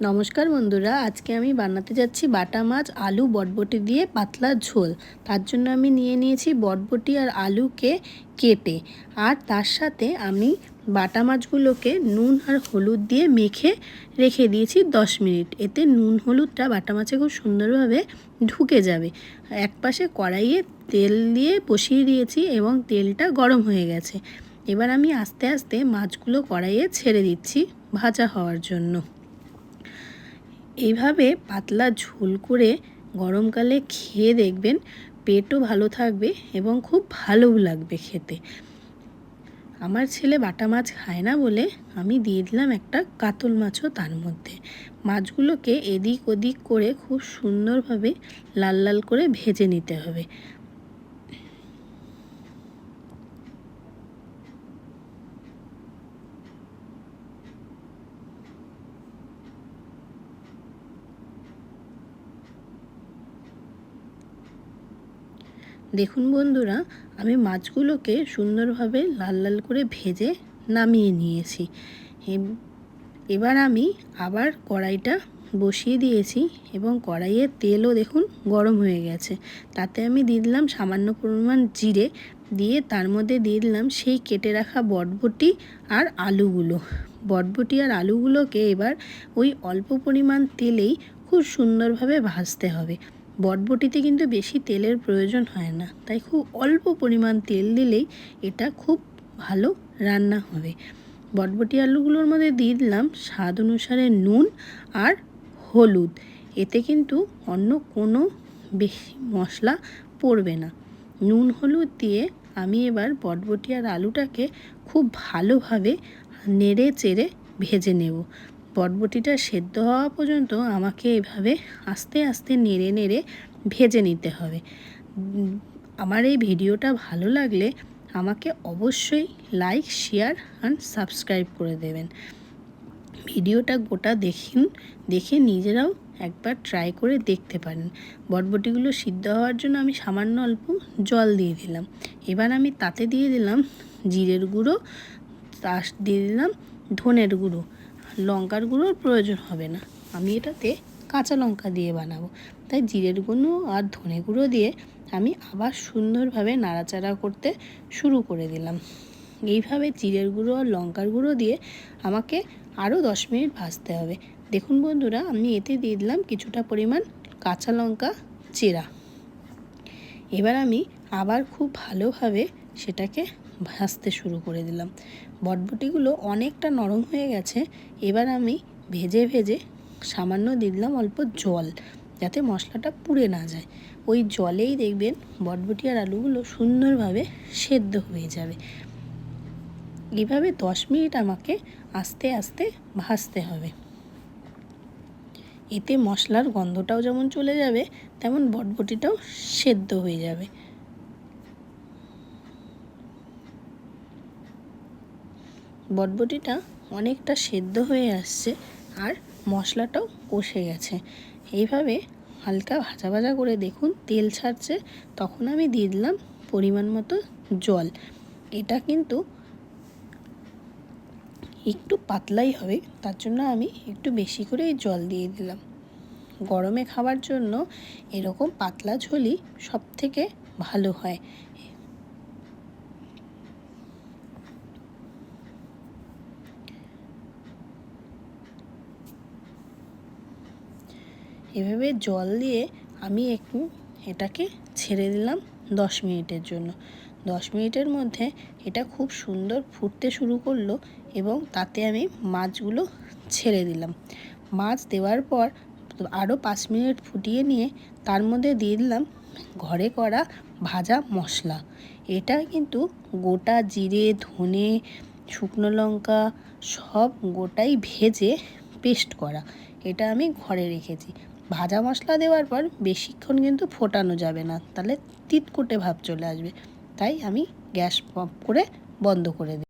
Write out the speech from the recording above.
নমস্কার বন্ধুরা, আজকে আমি বানাতে যাচ্ছি বাটা মাছ আলু বটবটি দিয়ে পাতলা ঝোল। তার জন্য আমি নিয়ে নিয়েছি বটবটি আর আলুকে কেটে, আর তার সাথে আমি বাটা মাছগুলোকে নুন আর হলুদ দিয়ে মেখে রেখে দিয়েছি 10 মিনিট। এতে নুন হলুদটা বাটা মাছে খুব সুন্দরভাবে ঢুকে যাবে। এক পাশে কড়াইয়ে তেল দিয়ে বসিয়ে দিয়েছি এবং তেলটা গরম হয়ে গেছে। এবার আমি আস্তে আস্তে মাছগুলো কড়াইয়ে ছেড়ে দিচ্ছি ভাজা হওয়ার জন্য। এইভাবে পাতলা ঝোল করে গরমকালে খেয়ে দেখবেন, পেটও ভালো থাকবে এবং খুব ভালোও লাগবে খেতে। আমার ছেলে বাটা মাছ খায় না বলে আমি দিয়ে দিলাম একটা কাতল মাছও তার মধ্যে। মাছগুলোকে এদিক ওদিক করে খুব সুন্দরভাবে লাল লাল করে ভেজে নিতে হবে। দেখুন বন্ধুরা, আমি মাছগুলোকে সুন্দরভাবে লাল লাল করে ভেজে নামিয়ে নিয়েছি। এবার আমি আবার কড়াইটা বসিয়ে দিয়েছি এবং কড়াইয়ের তেলও দেখুন গরম হয়ে গেছে। তাতে আমি দিয়ে দিলাম সামান্য পরিমাণ জিরে, দিয়ে তার মধ্যে দিয়ে দিলাম সেই কেটে রাখা বটবটি আর আলুগুলো। বটবটি আর আলুগুলোকে এবার ওই অল্প পরিমাণ তেলেই খুব সুন্দরভাবে ভাজতে হবে। বটবটিতে কিন্তু বেশি তেলের প্রয়োজন হয় না, তাই খুব অল্প পরিমাণ তেল দিলেই এটা খুব ভালো রান্না হবে। বটবটি আলুগুলোর মধ্যে দিয়ে দিলাম স্বাদ অনুসারে নুন আর হলুদ। এতে কিন্তু অন্য কোনো বেশি মশলা পড়বে না। নুন হলুদ দিয়ে আমি এবার বটবটি আর আলুটাকে খুব ভালোভাবে নেড়ে চেড়ে ভেজে নেব। বটবটিটা সেদ্ধ হওয়া পর্যন্ত আমাকে এভাবে আস্তে আস্তে নেড়ে নেড়ে ভেজে নিতে হবে। আমার এই ভিডিওটা ভালো লাগলে আমাকে অবশ্যই লাইক, শেয়ার অ্যান্ড সাবস্ক্রাইব করে দেবেন। ভিডিওটা গোটা দেখে নিজেরাও একবার ট্রাই করে দেখতে পারেন। বটবটিগুলো সিদ্ধ হওয়ার জন্য আমি সামান্য অল্প জল দিয়ে দিলাম। এবার আমি তাতে দিয়ে দিলাম জিরের গুঁড়ো, তার দিয়ে দিলাম ধনের গুঁড়ো। লঙ্কার গুঁড়োর প্রয়োজন হবে না, আমি এটাতে কাঁচা লঙ্কা দিয়ে বানাবো, তাই জিরের গুঁড়ো আর ধনে গুঁড়ো দিয়ে আমি আবার সুন্দরভাবে নাড়াচাড়া করতে শুরু করে দিলাম। এইভাবে জিরের গুঁড়ো আর লঙ্কার গুঁড়ো দিয়ে আমাকে আরও 10 মিনিট ভাজতে হবে। দেখুন বন্ধুরা, আমি এতে দিয়ে দিলাম কিছুটা পরিমাণ কাঁচা লঙ্কা চেরা। এবার আমি আবার খুব ভালোভাবে সেটাকে ভাজতে শুরু করে দিলাম। বটবটিগুলো অনেকটা নরম হয়ে গেছে। এবার আমি ভেজে ভেজে সামান্য দিয়ে দিলাম অল্প জল, যাতে মশলাটা পুড়ে না যায়। ওই জলেই দেখবেন বটবটি আর আলুগুলো সুন্দরভাবে সেদ্ধ হয়ে যাবে। এইভাবে 10 মিনিট আমাকে আস্তে আস্তে ভাজতে হবে। এতে মশলার গন্ধটাও যেমন চলে যাবে, তেমন বটবটিটাও সেদ্ধ হয়ে যাবে। বটবটিটা অনেকটা সেদ্ধ হয়ে আসছে আর মশলাটাও কষে গেছে। এইভাবে হালকা ভাজা ভাজা করে দেখুন তেল ছাড়ছে, তখন আমি দিয়ে দিলাম পরিমাণ মতো জল। এটা কিন্তু একটু পাতলাই হবে, তার জন্য আমি একটু বেশি করে জল দিয়ে দিলাম। গরমে খাওয়ার জন্য এরকম পাতলা ঝোলই সবথেকে ভালো হয়। এভাবে জল দিয়ে আমি একটু এটাকে ছেড়ে দিলাম 10 মিনিটের জন্য। 10 মিনিটের মধ্যে এটা খুব সুন্দর ফুটতে শুরু করলো এবং তাতে আমি মাছগুলো ছেড়ে দিলাম। মাছ দেওয়ার পর আরও 5 মিনিট ফুটিয়ে নিয়ে তার মধ্যে দিয়ে দিলাম ঘরে করা ভাজা মশলা। এটা কিন্তু গোটা জিরে, ধনে, শুকনো লঙ্কা সব গোটাই ভেজে পেস্ট করা। এটা আমি ঘরে রেখেছি। ভাজা মশলা দেওয়ার পর বেশিক্ষণ কিন্তু ফোটানো যাবে না, তাহলে তিতকুটে ভাব চলে আসবে। তাই আমি গ্যাস অফ করে বন্ধ করে দিই।